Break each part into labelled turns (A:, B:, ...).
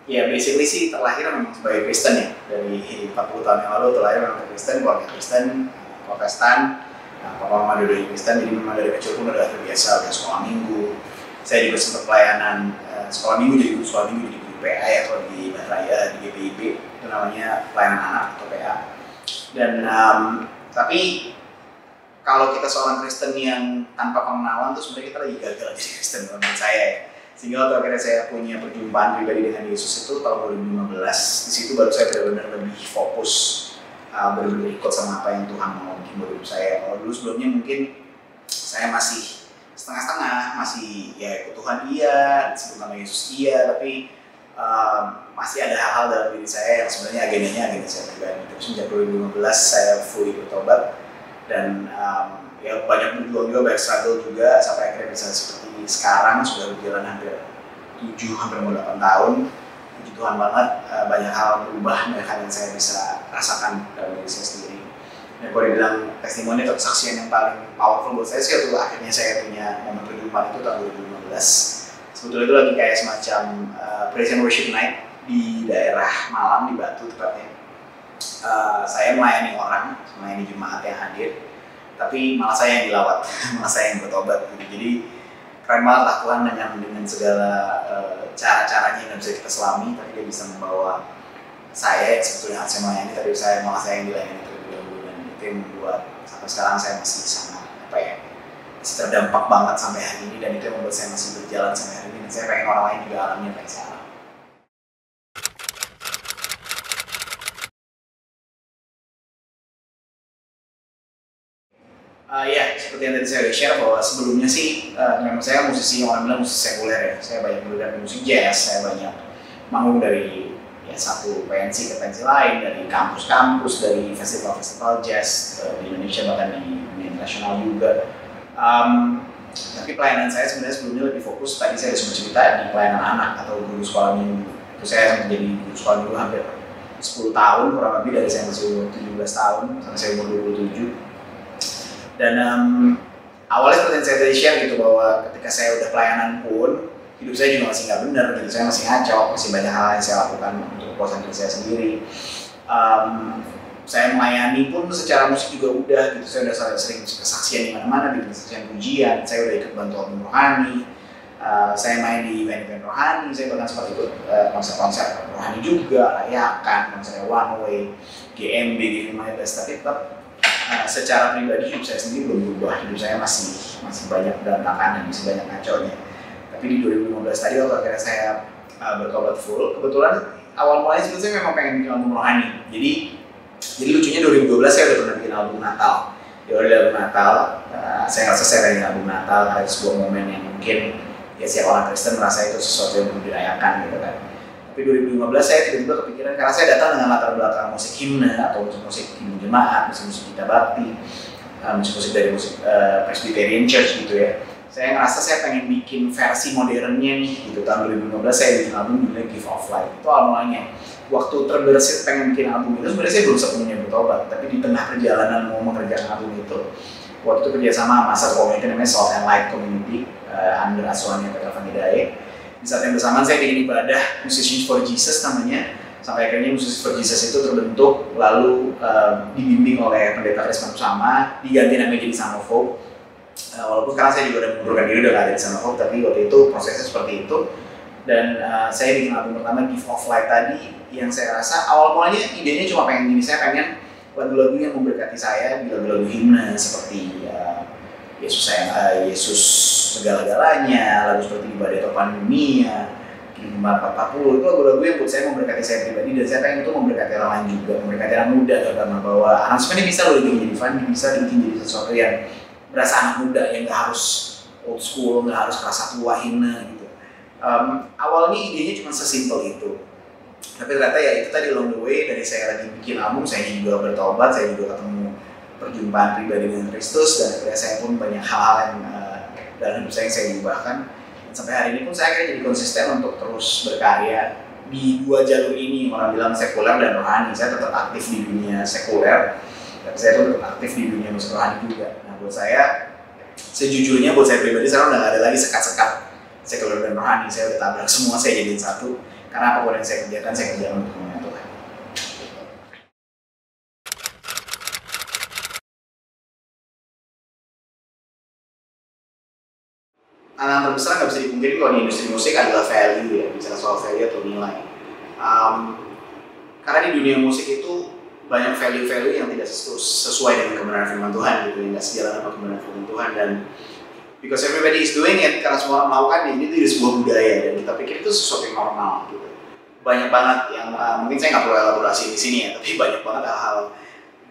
A: Ya basically sih terlahir memang sebagai Kristen ya. Dari 40 tahun yang lalu terlahir memang Kristen, keluarga Kristen, Protestan. Papa mama dua-duanya Kristen, jadi memang dari kecil pun udah terbiasa sekolah minggu. Saya juga sempat pelayanan sekolah minggu, jadi guru sekolah minggu, jadi guru PA ya kalau di Bahraya, di GPIB itu namanya pelayanan anak atau PA. Dan tapi kalau kita seorang Kristen yang tanpa pengenalan tuh sebenarnya kita lagi gagal jadi Kristen menurut saya ya. Sehingga waktu akhirnya saya punya perjumpaan pribadi dengan Yesus itu tahun 2015. Di situ baru saya benar-benar lebih fokus, benar-benar ikut sama apa yang Tuhan mau bikin buat hidup saya. Kalau dulu sebelumnya mungkin saya masih setengah-setengah, masih ya ikut Tuhan iya, disebut nama Yesus iya, tapi masih ada hal-hal dalam diri saya yang sebenarnya agendanya agenda saya pribadi. Tapi sejak 2015 saya fully bertobat dan ya banyak berjuang juga, banyak struggle juga sampai akhirnya bisa seperti sekarang sudah berjalan hampir 8 tahun. Puji Tuhan banget, banyak hal berubah, banyak hal yang saya bisa rasakan dalam diri saya sendiri. Dan kalau dibilang testimoni atau kesaksian yang paling powerful buat saya sih itu akhirnya saya punya momen perjumpaan itu tahun 2015. Sebetulnya itu lagi kayak semacam praise and worship night di daerah Malang, di Batu tepatnya. Saya melayani orang, melayani jemaat yang hadir, tapi malah saya yang dilawat, malah saya yang bertobat gitu. Jadi keren banget lah Tuhan dengan segala cara-caranya yang bisa kita selami, tapi dia bisa membawa saya yang sebetulnya harusnya melayani, tapi malah saya yang dilayani terlebih dahulu, dan itu yang membuat sampai sekarang saya masih sangat masih terdampak banget sampai hari ini, dan itu yang membuat saya masih berjalan sampai hari ini, dan saya pengen orang lain juga alami apa yang saya alami. Ya, seperti yang tadi saya udah share bahwa sebelumnya sih memang saya musisi, orang bilang musisi sekuler ya. Saya banyak bergerak di musik jazz, saya banyak manggung dari satu pensi ke pensi lain, dari kampus-kampus, dari festival-festival jazz di Indonesia bahkan di dunia internasional juga. Tapi pelayanan saya sebenarnya sebelumnya lebih fokus, tadi saya sudah cerita di pelayanan anak atau guru sekolah minggu. Itu saya menjadi guru sekolah minggu hampir 10 tahun, kurang lebih dari saya masih umur 17 tahun sampai saya umur 27. Dan awalnya seperti yang saya tadi share gitu, bahwa ketika saya udah pelayanan pun hidup saya juga masih nggak benar gitu, saya masih ngaco, masih banyak hal yang saya lakukan untuk kepuasan diri saya sendiri. Saya melayani pun secara musik juga udah gitu, saya udah sering kesaksian di mana-mana, bikin kesaksian pujian, saya udah ikut bantu album rohani, saya main di event-event rohani, saya bahkan sempat ikut konser-konser rohani juga, layakan, konser One Way, GMB, G15, tapi tetap secara pribadi hidup saya sendiri belum berubah, hidup saya masih banyak berantakan dan masih banyak ngaconya. Tapi di 2015 tadi waktu akhirnya saya bertobat full, kebetulan awal mulanya sebetulnya saya memang pengen bikin album rohani. Jadi lucunya 2012 saya udah pernah bikin album Natal. Di awal album Natal, saya ngerasa saya pengen album Natal karena itu sebuah momen yang mungkin ya setiap orang Kristen merasa itu sesuatu yang perlu dirayakan gitu kan. Tapi 2015 saya tiba-tiba kepikiran, karena saya datang dengan latar belakang musik himne atau musik himne jemaat, musik kita bakti, musik dari musik Presbyterian Church gitu ya. Saya ngerasa saya pengen bikin versi modernnya nih gitu. Tahun 2015 saya bikin album judulnya Gift of Life. Itu awalnya waktu terbersit pengen bikin album itu sebenarnya saya belum sepenuhnya bertobat, tapi di tengah perjalanan mau mengerjakan album itu, waktu itu kerjasama sama satu community namanya Salt and Light Community under asuhannya Petra Van Hidayat. Di saat yang bersamaan saya bikin ibadah Musicians for Jesus namanya, sampai akhirnya Musicians for Jesus itu terbentuk, lalu dibimbing oleh pendeta Krisman Usama, diganti namanya jadi Son of Hope. Walaupun sekarang saya juga udah mengundurkan diri, udah gak ada di Son of Hope, tapi waktu itu prosesnya seperti itu. Dan saya bikin album pertama Gift of Life tadi, yang saya rasa awal mulanya idenya cuma pengen gini, saya pengen lagu-lagu yang memberkati saya, lagu-lagu himne seperti Yesus segala-galanya, lagu seperti Ibadah Topan Dunia, Kimat 440, itu lagu-lagu yang buat saya memberkati saya pribadi, dan saya pengen itu memberkati orang lain juga, memberkati anak muda terutama, bahwa aransemen ini bisa loh dibikin jadi fun, bisa dibikin jadi sesuatu yang berasa anak muda, yang gak harus old school, gak harus kerasa tua himne gitu. Awalnya idenya cuma sesimpel itu, tapi ternyata ya itu tadi along the way, dari saya lagi bikin album, saya juga bertobat, saya juga ketemu perjumpaan pribadi dengan Kristus, dan akhirnya saya pun banyak hal-hal yang dalam hidup saya yang saya ubahkan. Dan sampai hari ini pun saya akhirnya jadi konsisten untuk terus berkarya di dua jalur ini, orang bilang sekuler dan rohani. Saya tetap aktif di dunia sekuler, tapi saya pun tetap aktif di dunia musik rohani juga. Nah buat saya, sejujurnya buat saya pribadi sekarang udah gak ada lagi sekat-sekat sekuler dan rohani. Saya udah tabrak semua, saya jadiin satu. Karena apapun yang saya kerjakan untuk kemuliaan Tuhan. Tantangan terbesar nggak bisa dipungkiri kalau di industri musik adalah value ya, bicara soal value atau nilai. Karena di dunia musik itu banyak value-value yang tidak sesuai dengan kebenaran firman Tuhan gitu, yang nggak sejalan sama kebenaran firman Tuhan, dan because everybody is doing it, karena semua orang melakukan ini, itu jadi sebuah budaya dan kita pikir itu sesuatu yang normal gitu. Banyak banget yang mungkin saya nggak perlu elaborasi di sini ya, tapi banyak banget hal-hal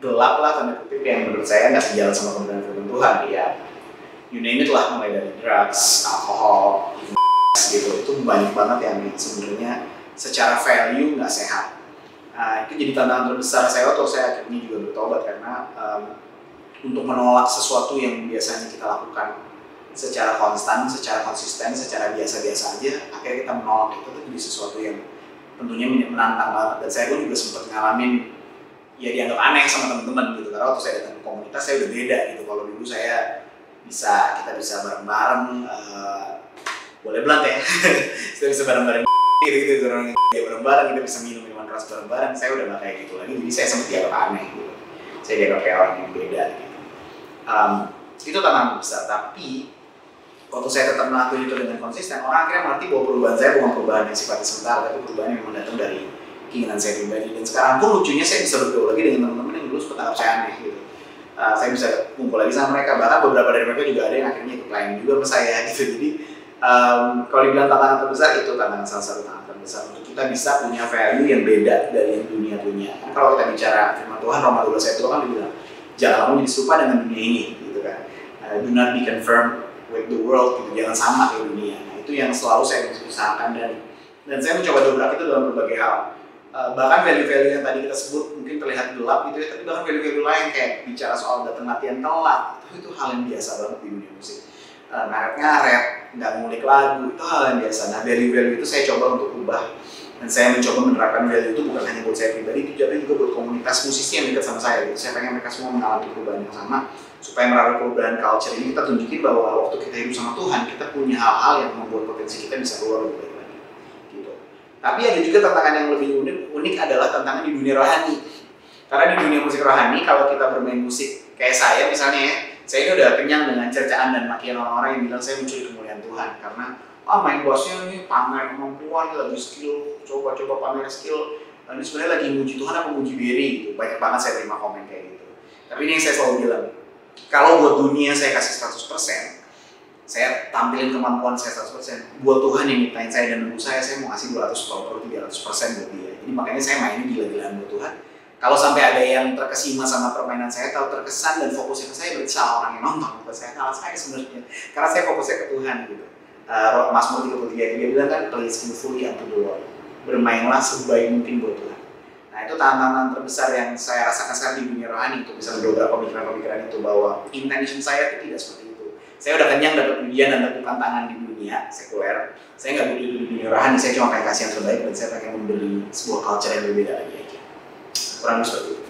A: gelap lah tanda kutip yang menurut saya nggak sejalan sama kebenaran firman Tuhan ya. You name it lah, mulai dari drugs, alkohol, gitu, itu banyak banget yang sebenarnya secara value nggak sehat. Itu jadi tantangan terbesar saya waktu saya akhirnya juga bertobat, karena untuk menolak sesuatu yang biasanya kita lakukan secara konstan, secara konsisten, secara biasa-biasa aja, akhirnya kita menolak itu jadi sesuatu yang tentunya menantang banget. Dan saya pun juga sempat ngalamin ya dianggap aneh sama teman-teman gitu, karena waktu saya datang ke komunitas saya udah beda gitu. Kalau dulu kita bisa bareng-bareng, boleh blunt ya, kita bisa bareng-bareng gitu, bareng-bareng, kita bisa minum minuman keras bareng-bareng. Saya udah gak kayak gitu lagi, jadi saya sempat dianggap aneh gitu. Saya dianggap kayak orang yang beda gitu. Itu tantangan besar, tapi waktu saya tetap melakukan itu dengan konsisten, orang akhirnya mengerti bahwa perubahan saya bukan perubahan yang sifatnya sementara, tapi perubahan yang memang datang dari keinginan saya pribadi. Dan sekarang pun lucunya saya bisa bergaul lagi dengan teman-teman yang dulu sempat anggap saya aneh gitu. Saya bisa kumpul lagi sama mereka, bahkan beberapa dari mereka juga ada yang akhirnya ikut lain juga sama saya gitu. Jadi kalau dibilang tantangan terbesar, itu tantangan salah satu tantangan terbesar untuk kita bisa punya value yang beda dari yang dunia punya. Karena kalau kita bicara firman Tuhan, Roma 12 ayat 2 kan dibilang, jangan kamu jadi serupa dengan dunia ini gitu kan. Do not be conformed with the world gitu, jangan sama kayak dunia. Nah, itu yang selalu saya usahakan, dan saya mencoba dobrak itu dalam berbagai hal. Bahkan value-value yang tadi kita sebut mungkin terlihat gelap gitu ya, tapi bahkan value-value lain kayak bicara soal datang latihan telat, itu hal yang biasa banget di dunia musik. Ngaret-ngaret, nggak ngulik lagu, itu hal yang biasa. Nah, value-value itu saya coba untuk ubah, dan saya mencoba menerapkan value itu bukan hanya buat saya pribadi, tapi juga buat komunitas musisi yang dekat sama saya gitu. Saya pengen mereka semua mengalami perubahan yang sama, supaya melalui perubahan culture ini kita tunjukin bahwa waktu kita hidup sama Tuhan, kita punya hal-hal yang membuat potensi kita bisa keluar lebih baik lagi gitu. Tapi ada juga tantangan yang lebih unik adalah tantangan di dunia rohani. Karena di dunia musik rohani, kalau kita bermain musik kayak saya misalnya ya, saya ini udah kenyang dengan cercaan dan makian orang-orang yang bilang saya mencuri kemuliaan Tuhan, karena main bassnya ini pamer kemampuan, lagi skill, coba-coba pamer skill, dan ini sebenarnya lagi muji Tuhan apa muji diri gitu. Banyak banget saya terima komen kayak gitu. Tapi ini yang saya selalu bilang, kalau buat dunia saya kasih 100%, saya tampilin kemampuan saya 100%. Buat Tuhan yang nyiptain saya dan nunggu saya mau kasih 200-300% buat dia. Jadi makanya saya mainin gila-gilaan buat Tuhan. Kalau sampai ada yang terkesima sama permainan saya, atau terkesan dan fokusnya ke saya, berarti salah orang yang nonton, bukan saya, salah saya sebenarnya. Karena saya fokusnya ke Tuhan gitu. Mazmur 33 dia bilang kan, play skillfully unto the Lord. Bermainlah sebaik mungkin buat Tuhan. Nah, itu tantangan terbesar yang saya rasakan sekarang di dunia rohani, untuk bisa beberapa pemikiran-pemikiran itu, bahwa intention saya itu tidak seperti itu. Saya udah kenyang dapat pujian dan dapat tantangan di dunia sekuler. Saya nggak butuh itu di dunia rohani, saya cuma pengen kasih yang terbaik, dan saya pengen memberi sebuah culture yang berbeda lagi aja. Kurang lebih seperti itu.